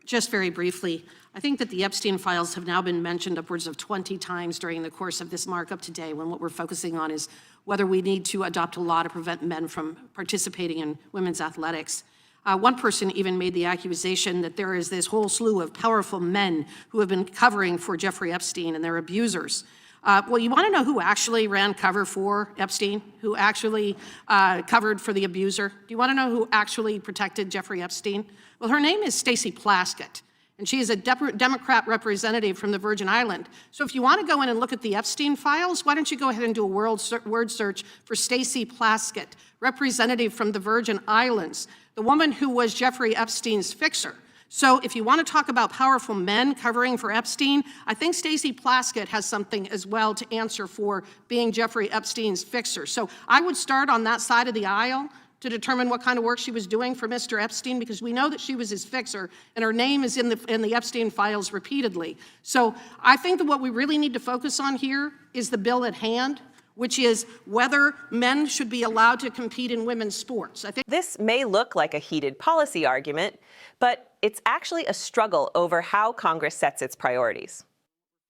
Just very briefly, I think that the Epstein files have now been mentioned upwards of 20 times during the course of this markup today, when what we're focusing on is whether we need to adopt a law to prevent men from participating in women's athletics. One person even made the accusation that there is this whole slew of powerful men who have been covering for Jeffrey Epstein and their abusers. Well, you want to know who actually ran cover for Epstein, who actually covered for the abuser? Do you want to know who actually protected Jeffrey Epstein? Well, her name is Stacey Plaskett, and she is a Democrat representative from the Virgin Islands. So if you want to go in and look at the Epstein files, why don't you go ahead and do a word search for Stacey Plaskett, representative from the Virgin Islands, the woman who was Jeffrey Epstein's fixer. So if you want to talk about powerful men covering for Epstein, I think Stacey Plaskett has something as well to answer for being Jeffrey Epstein's fixer. So I would start on that side of the aisle to determine what kind of work she was doing for Mr. Epstein, because we know that she was his fixer, and her name is in the Epstein files repeatedly. So I think that what we really need to focus on here is the bill at hand, which is whether men should be allowed to compete in women's sports. I think this may look like a heated policy argument, but it's actually a struggle over how Congress sets its priorities.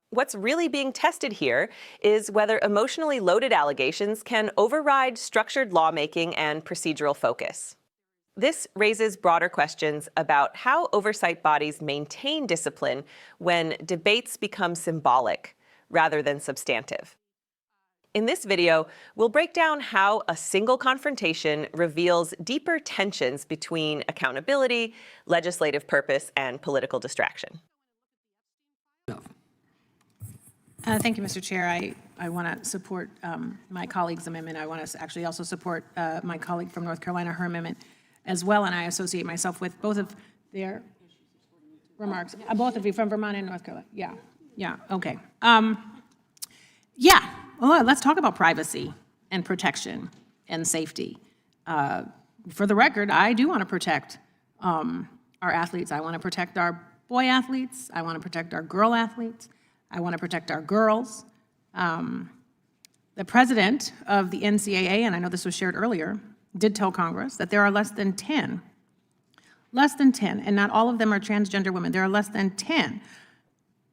What's really being tested here is whether emotionally loaded allegations can override structured lawmaking and procedural focus. This raises broader questions about how oversight bodies maintain discipline when debates become symbolic rather than substantive. In this video, we'll break down how a single confrontation reveals deeper tensions between accountability, legislative purpose, and political distraction. Thank you, Mr. Chair. I want to support my colleague's amendment. I want to actually also support my colleague from North Carolina, her amendment as well, and I associate myself with both of their remarks. Both of you from Vermont and North Carolina. Yeah, okay. Yeah, well, let's talk about privacy and protection and safety. For the record, I do want to protect our athletes. I want to protect our boy athletes. I want to protect our girl athletes. I want to protect our girls. The president of the NCAA, and I know this was shared earlier, did tell Congress that there are less than 10, and not all of them are transgender women. There are less than 10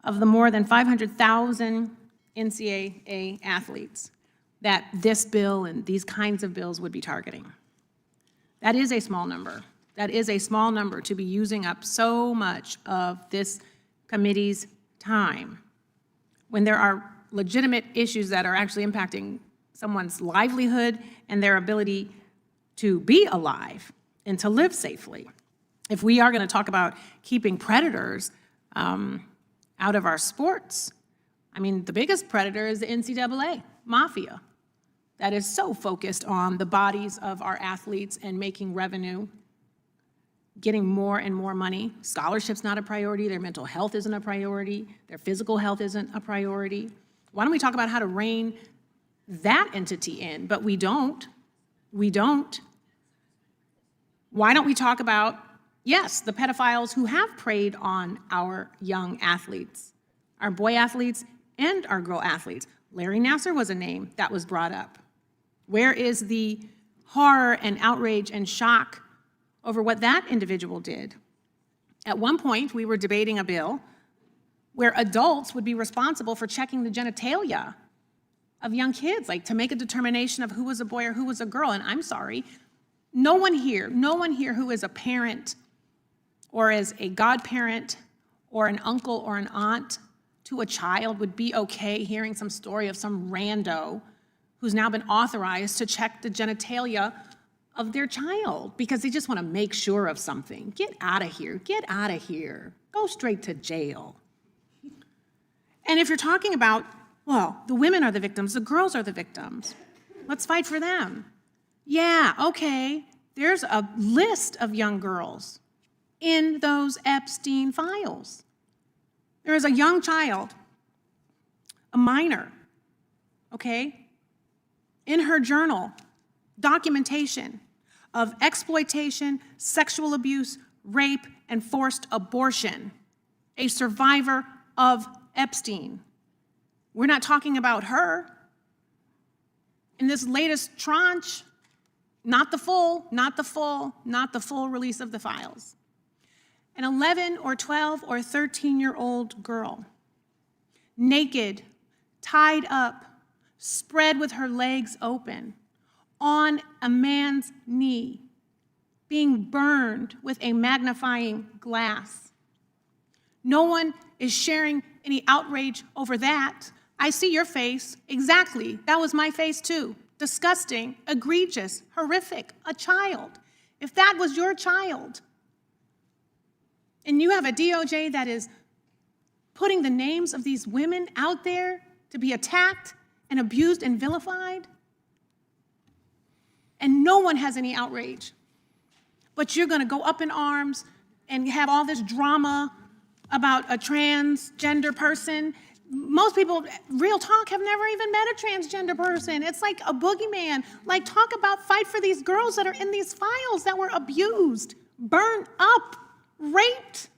of the more than 500,000 NCAA athletes that this bill and these kinds of bills would be targeting. That is a small number. That is a small number to be using up so much of this committee's time when there are legitimate issues that are actually impacting someone's livelihood and their ability to be alive and to live safely. If we are going to talk about keeping predators out of our sports, I mean, the biggest predator is the NCAA mafia that is so focused on the bodies of our athletes and making revenue, getting more and more money. Scholarship's not a priority, their mental health isn't a priority, their physical health isn't a priority. Why don't we talk about how to rein that entity in? But we don't. We don't. Why don't we talk about, yes, the pedophiles who have preyed on our young athletes, our boy athletes and our girl athletes? Larry Nassar was a name that was brought up. Where is the horror and outrage and shock over what that individual did? At one point, we were debating a bill where adults would be responsible for checking the genitalia of young kids, like to make a determination of who was a boy or who was a girl. And I'm sorry, no one here who is a parent or is a godparent or an uncle or an aunt to a child would be okay hearing some story of some rando who's now been authorized to check the genitalia of their child because they just want to make sure of something. Get out of here. Get out of here. Go straight to jail. And if you're talking about, well, the women are the victims, the girls are the victims, let's fight for them. Yeah, okay. There's a list of young girls in those Epstein files. There is a young child, a minor, okay, in her journal, documentation of exploitation, sexual abuse, rape, and forced abortion, a survivor of Epstein. We're not talking about her. In this latest tranche, not the full release of the files. an 11 or 12 or 13-year-old girl, naked, tied up, spread with her legs open, on a man's knee, being burned with a magnifying glass. No one is sharing any outrage over that. I see your face. Exactly. That was my face too. Disgusting, egregious, horrific, a child. If that was your child, and you have a DOJ that is putting the names of these women out there to be attacked and abused and vilified, and no one has any outrage, but you're going to go up in arms and have all this drama about a transgender person. Most people, real talk, have never even met a transgender person. It's like a boogeyman. Like, talk about fight for these girls that are in these files that were abused, burned up, raped.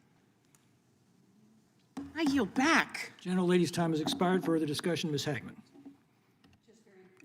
I yield back. Gentlelady's time has expired. Further discussion, Ms. Hageman.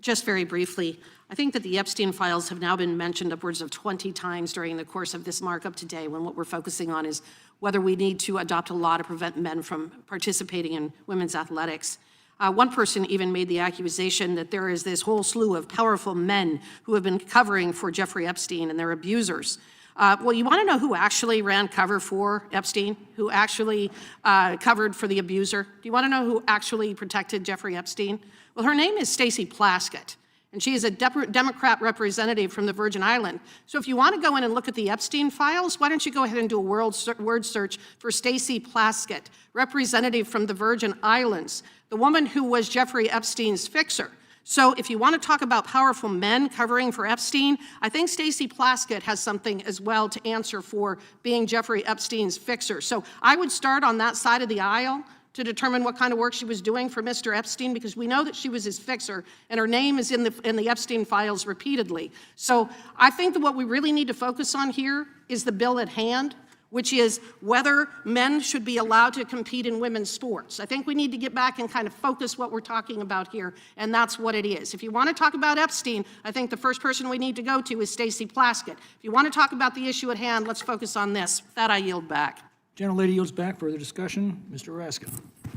Just very briefly, I think that the Epstein files have now been mentioned upwards of 20 times during the course of this markup today, when what we're focusing on is whether we need to adopt a law to prevent men from participating in women's athletics. One person even made the accusation that there is this whole slew of powerful men who have been covering for Jeffrey Epstein and their abusers. Well, you want to know who actually ran cover for Epstein, who actually covered for the abuser? Do you want to know who actually protected Jeffrey Epstein? Well, her name is Stacey Plaskett, and she is a Democrat representative from the Virgin Islands. So if you want to go in and look at the Epstein files, why don't you go ahead and do a word search for Stacey Plaskett, representative from the Virgin Islands, the woman who was Jeffrey Epstein's fixer. So if you want to talk about powerful men covering for Epstein, I think Stacey Plaskett has something as well to answer for being Jeffrey Epstein's fixer. So I would start on that side of the aisle to determine what kind of work she was doing for Mr. Epstein, because we know that she was his fixer, and her name is in the Epstein files repeatedly. So I think that what we really need to focus on here is the bill at hand, which is whether men should be allowed to compete in women's sports. I think we need to get back and kind of focus what we're talking about here, and that's what it is. If you want to talk about Epstein, I think the first person we need to go to is Stacey Plaskett. If you want to talk about the issue at hand, let's focus on this. With that, I yield back. Gentlelady yields back. Further discussion, Mr. Raskin.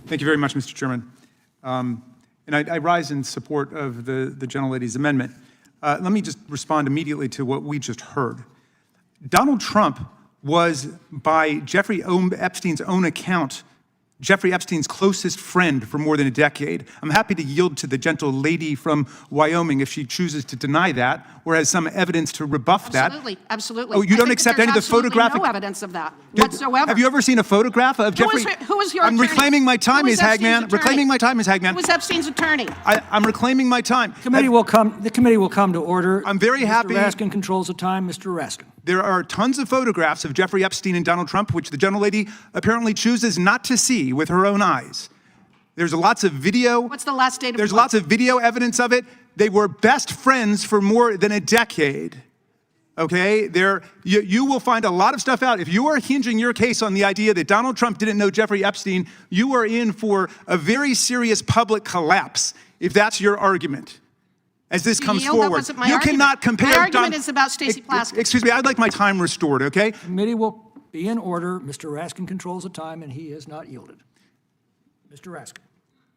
Thank you very much, Mr. Chairman. And I rise in support of the gentlelady's amendment. Let me just respond immediately to what we just heard. Donald Trump was, by Jeffrey Epstein's own account, Jeffrey Epstein's closest friend for more than a decade. I'm happy to yield to the gentle lady from Wyoming if she chooses to deny that or has some evidence to rebuff that. Absolutely, absolutely. Oh, you don't accept any of the photographic? No evidence of that whatsoever. Have you ever seen a photograph of Jeffrey? Who was your I'm attorney? reclaiming my time, Ms. Hageman. Reclaiming my time, Ms. Hageman. Who was Epstein's attorney? I'm reclaiming my time. The committee will come to order. I'm very happy. Mr. Raskin controls the time. Mr. Raskin. There are tons of photographs of Jeffrey Epstein and Donald Trump, which the gentlelady apparently chooses not to see with her own eyes. There's lots of video. What's the last date of There's lots of video evidence of it. They were best friends for more than a decade. Okay? You will find a lot of stuff out. If you are hinging your case on the idea that Donald Trump didn't know Jeffrey Epstein, you are in for a very serious public collapse, if that's your argument. As this comes That forward, wasn't my you argument. cannot compare. My argument is about Stacey Plaskett. Excuse me, I'd like my time restored, okay? The committee will be in order. Mr. Raskin controls the time, and he has not yielded. Mr. Raskin.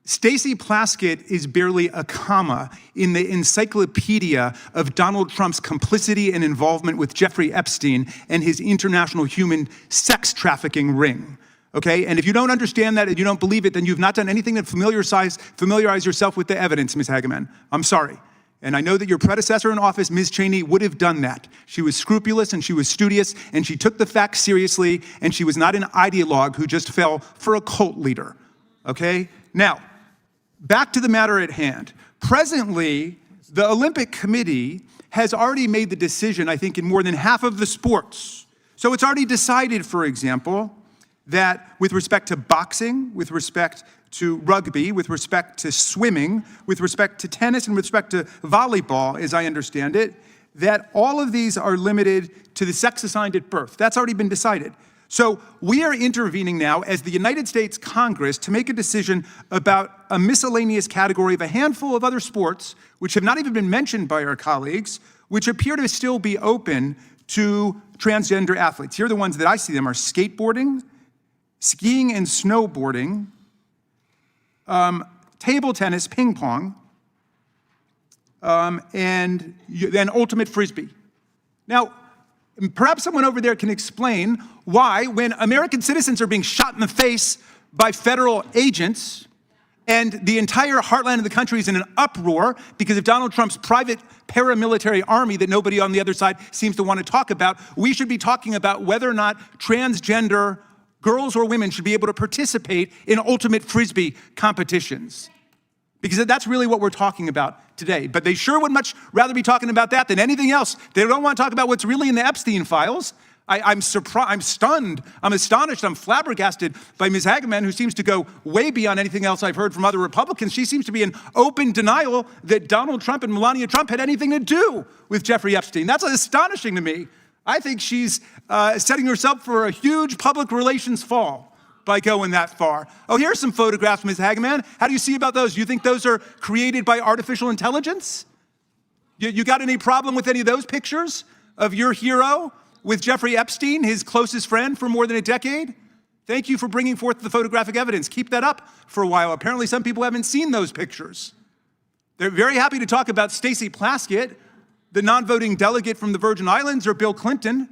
Stacey Plaskett is barely a comma in the encyclopedia of Donald Trump's complicity and involvement with Jeffrey Epstein and his international human sex trafficking ring. Okay, and if you don't understand that and you don't believe it, then you've not done anything to familiarize yourself with the evidence, Ms. Hageman. I'm sorry. And I know that your predecessor in office, Ms. Cheney, would have done that. She was scrupulous and she was studious and she took the facts seriously and she was not an ideologue who just fell for a cult leader. Okay? Now, back to the matter at hand. Presently, the Olympic Committee has already made the decision, I think, in more than half of the sports. So it's already decided, for example, that with respect to boxing, with respect to rugby, with respect to swimming, with respect to tennis, and with respect to volleyball, as I understand it, that all of these are limited to the sex assigned at birth. That's already been decided. So we are intervening now as the United States Congress to make a decision about a miscellaneous category of a handful of other sports, which have not even been mentioned by our colleagues, which appear to still be open to transgender athletes. Here are the ones that I see them are skateboarding, skiing and snowboarding, table tennis, ping pong, and then ultimate frisbee. Now, perhaps someone over there can explain why, when American citizens are being shot in the face by federal agents, and the entire heartland of the country is in an uproar because of Donald Trump's private paramilitary army that nobody on the other side seems to want to talk about, we should be talking about whether or not transgender girls or women should be able to participate in ultimate frisbee competitions. Because that's really what we're talking about today. But they sure would much rather be talking about that than anything else. They don't want to talk about what's really in the Epstein files. I'm surprised, I'm stunned, I'm astonished, I'm flabbergasted by Ms. Hageman, who seems to go way beyond anything else I've heard from other Republicans. She seems to be in open denial that Donald Trump and Melania Trump had anything to do with Jeffrey Epstein. That's astonishing to me. I think she's setting herself for a huge public relations fall by going that far. Oh, here's some photographs, Ms. Hageman. How do you see about those? Do you think those are created by artificial intelligence? You got any problem with any of those pictures of your hero with Jeffrey Epstein, his closest friend for more than a decade? Thank you for bringing forth the photographic evidence. Keep that up for a while. Apparently some people haven't seen those pictures. They're very happy to talk about Stacey Plaskett, the non-voting delegate from the Virgin Islands, or Bill Clinton.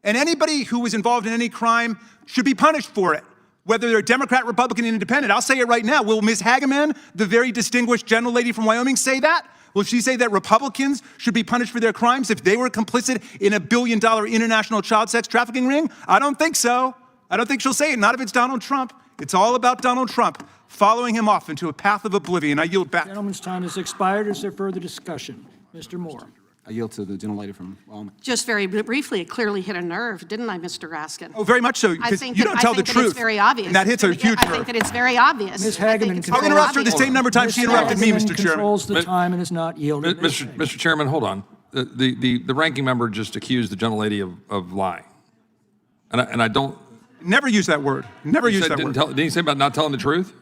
And anybody who was involved in any crime should be punished for it, whether they're Democrat, Republican, Independent. I'll say it right now. Will Ms. Hageman, the very distinguished gentle lady from Wyoming, say that? Will she say that Republicans should be punished for their crimes if they were complicit in a billion-dollar international child sex trafficking ring? I don't think so. I don't think she'll say it, not if it's Donald Trump. It's all about Donald Trump following him off into a path of oblivion. I yield back. Gentleman's time has expired. Is there further discussion? Mr. Moore. I yield to the gentlelady from Wyoming. Just very briefly, it clearly hit a nerve, didn't I, Mr. Raskin? Oh, very much so, because you don't tell the truth. It's very obvious. And that hits a huge I nerve. think that it's very obvious. Ms. I think Hageman, it's I'll very interrupt her the obvious. same number of times she interrupted me, Mr. Chairman. Controls the time and is not yielded. Mr. Chairman, hold on. The ranking member just accused the gentlelady of lying. And I don't... Never use that word. Never use that word. Didn't he say about not telling the truth?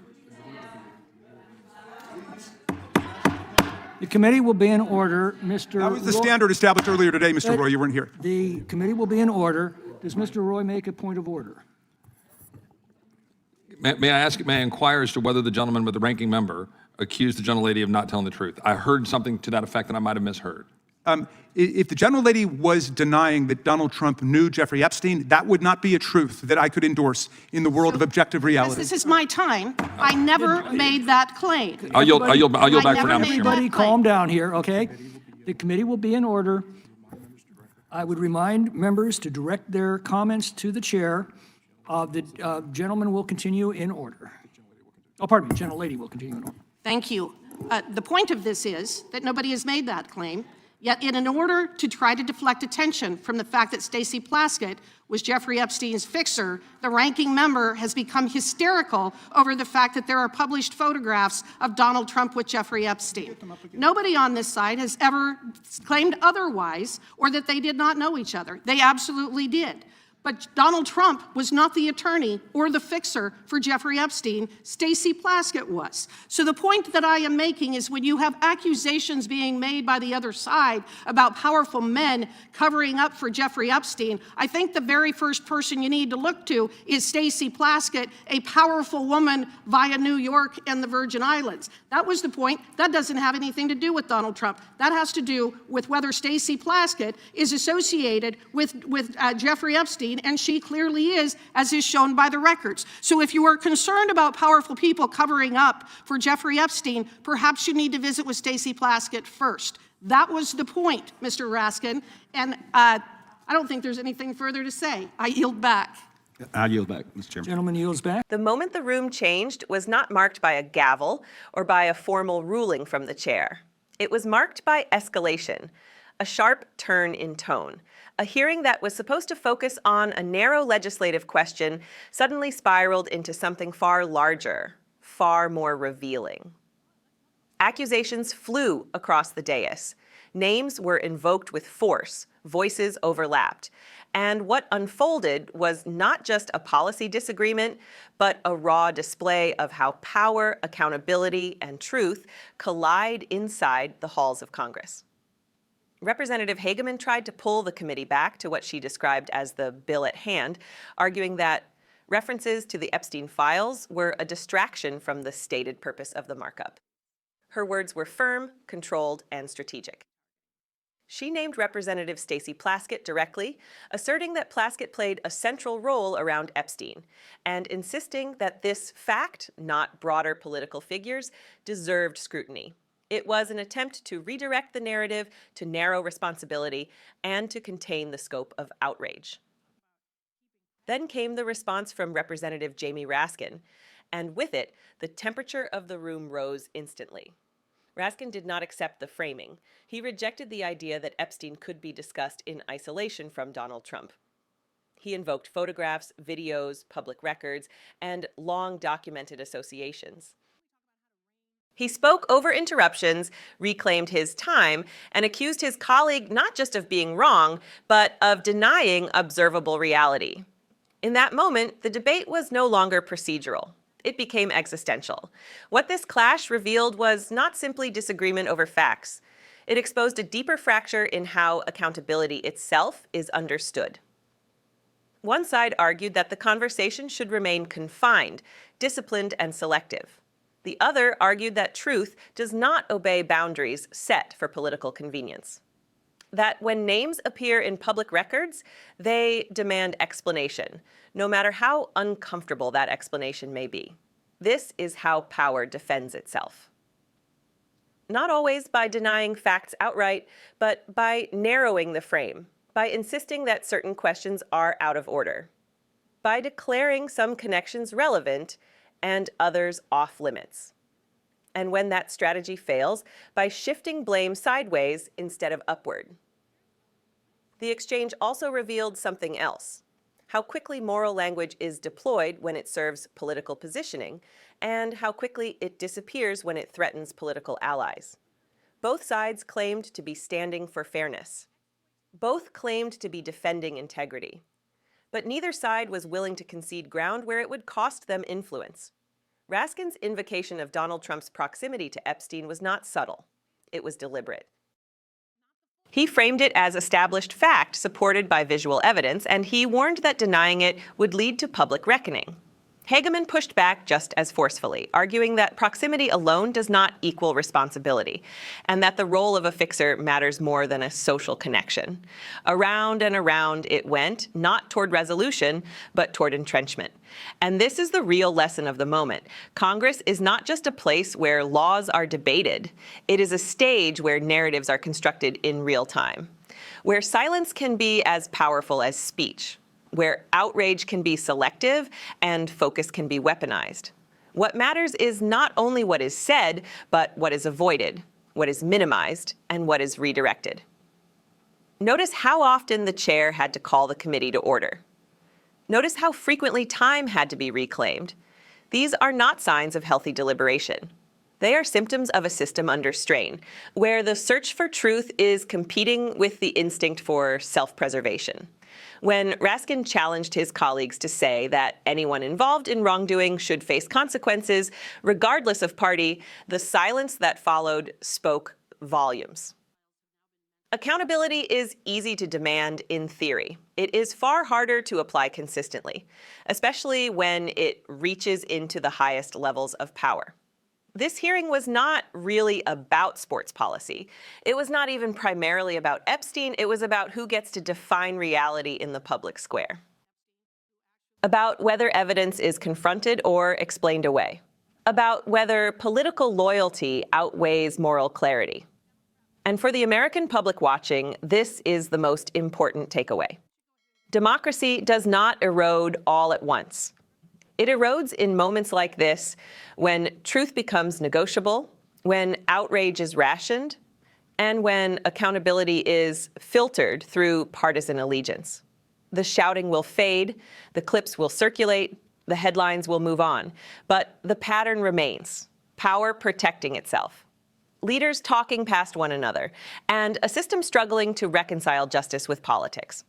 The committee will be in order. Mr. That was the standard established earlier today, Mr. Roy. You weren't here. The committee will be in order. Does Mr. Roy make a point of order? May I inquire as to whether the gentleman with the ranking member accused the gentlelady of not telling the truth? I heard something to that effect that I might have misheard. If the gentlelady was denying that Donald Trump knew Jeffrey Epstein, that would not be a truth that I could endorse in the world of objective reality. This is my time. I never made that claim. I'll yield back for now, never Mr. made Chairman. Everybody calm down here, okay? The committee will be in order. I would remind members to direct their comments to the chair. The gentleman will continue in order. Oh, pardon me, gentlelady will continue in order. Thank you. The point of this is that nobody has made that claim, yet in order to try to deflect attention from the fact that Stacey Plaskett was Jeffrey Epstein's fixer, the ranking member has become hysterical over the fact that there are published photographs of Donald Trump with Jeffrey Epstein. Nobody on this side has ever claimed otherwise or that they did not know each other. They absolutely did. But Donald Trump was not the attorney or the fixer for Jeffrey Epstein. Stacey Plaskett was. So the point that I am making is when you have accusations being made by the other side about powerful men covering up for Jeffrey Epstein, I think the very first person you need to look to is Stacey Plaskett, a powerful woman via New York and the Virgin Islands. That was the point. That doesn't have anything to do with Donald Trump. That has to do with whether Stacey Plaskett is associated with Jeffrey Epstein, and she clearly is, as is shown by the records. So if you are concerned about powerful people covering up for Jeffrey Epstein, perhaps you need to visit with Stacey Plaskett first. That was the point, Mr. Raskin, and I don't think there's anything further to say. I yield back. I yield back, Mr. Chairman. Gentleman yields back. The moment the room changed was not marked by a gavel or by a formal ruling from the chair. It was marked by escalation, a sharp turn in tone. A hearing that was supposed to focus on a narrow legislative question suddenly spiraled into something far larger, far more revealing. Accusations flew across the dais. Names were invoked with force, voices overlapped. And what unfolded was not just a policy disagreement, but a raw display of how power, accountability, and truth collide inside the halls of Congress. Representative Hageman tried to pull the committee back to what she described as the bill at hand, arguing that references to the Epstein files were a distraction from the stated purpose of the markup. Her words were firm, controlled, and strategic. She named Representative Stacey Plaskett directly, asserting that Plaskett played a central role around Epstein, and insisting that this fact, not broader political figures, deserved scrutiny. It was an attempt to redirect the narrative, to narrow responsibility, and to contain the scope of outrage. Then came the response from Representative Jamie Raskin, and with it, the temperature of the room rose instantly. Raskin did not accept the framing. He rejected the idea that Epstein could be discussed in isolation from Donald Trump. He invoked photographs, videos, public records, and long documented associations. He spoke over interruptions, reclaimed his time, and accused his colleague not just of being wrong, but of denying observable reality. In that moment, the debate was no longer procedural. It became existential. What this clash revealed was not simply disagreement over facts. It exposed a deeper fracture in how accountability itself is understood. One side argued that the conversation should remain confined, disciplined, and selective. The other argued that truth does not obey boundaries set for political convenience. That when names appear in public records, they demand explanation, no matter how uncomfortable that explanation may be. This is how power defends itself. Not always by denying facts outright, but by narrowing the frame, by insisting that certain questions are out of order, by declaring some connections relevant and others off limits. And when that strategy fails, by shifting blame sideways instead of upward. The exchange also revealed something else: how quickly moral language is deployed when it serves political positioning, and how quickly it disappears when it threatens political allies. Both sides claimed to be standing for fairness. Both claimed to be defending integrity. But neither side was willing to concede ground where it would cost them influence. Raskin's invocation of Donald Trump's proximity to Epstein was not subtle. It was deliberate. He framed it as established fact supported by visual evidence, and he warned that denying it would lead to public reckoning. Hageman pushed back just as forcefully, arguing that proximity alone does not equal responsibility, and that the role of a fixer matters more than a social connection. Around and around it went, not toward resolution, but toward entrenchment. And this is the real lesson of the moment. Congress is not just a place where laws are debated. It is a stage where narratives are constructed in real time, where silence can be as powerful as speech, where outrage can be selective and focus can be weaponized. What matters is not only what is said, but what is avoided, what is minimized, and what is redirected. Notice how often the chair had to call the committee to order. Notice how frequently time had to be reclaimed. These are not signs of healthy deliberation. They are symptoms of a system under strain, where the search for truth is competing with the instinct for self-preservation. When Raskin challenged his colleagues to say that anyone involved in wrongdoing should face consequences, regardless of party, the silence that followed spoke volumes. Accountability is easy to demand in theory. It is far harder to apply consistently, especially when it reaches into the highest levels of power. This hearing was not really about sports policy. It was not even primarily about Epstein. It was about who gets to define reality in the public square. About whether evidence is confronted or explained away. About whether political loyalty outweighs moral clarity. And for the American public watching, this is the most important takeaway. Democracy does not erode all at once. It erodes in moments like this, when truth becomes negotiable, when outrage is rationed, and when accountability is filtered through partisan allegiance. The shouting will fade, the clips will circulate, the headlines will move on, but the pattern remains: power protecting itself, leaders talking past one another, and a system struggling to reconcile justice with politics.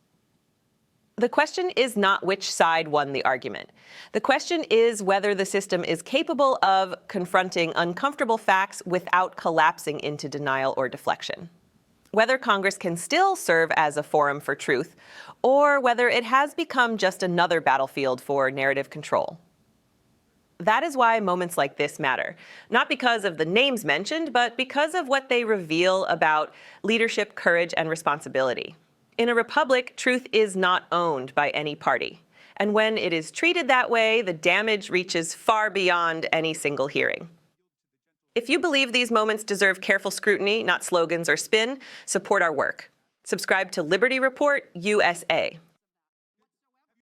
The question is not which side won the argument. The question is whether the system is capable of confronting uncomfortable facts without collapsing into denial or deflection. whether Congress can still serve as a forum for truth, or whether it has become just another battlefield for narrative control. That is why moments like this matter, not because of the names mentioned, but because of what they reveal about leadership, courage, and responsibility. In a republic, truth is not owned by any party. And when it is treated that way, the damage reaches far beyond any single hearing. If you believe these moments deserve careful scrutiny, not slogans or spin, support our work. Subscribe to Liberty Report USA.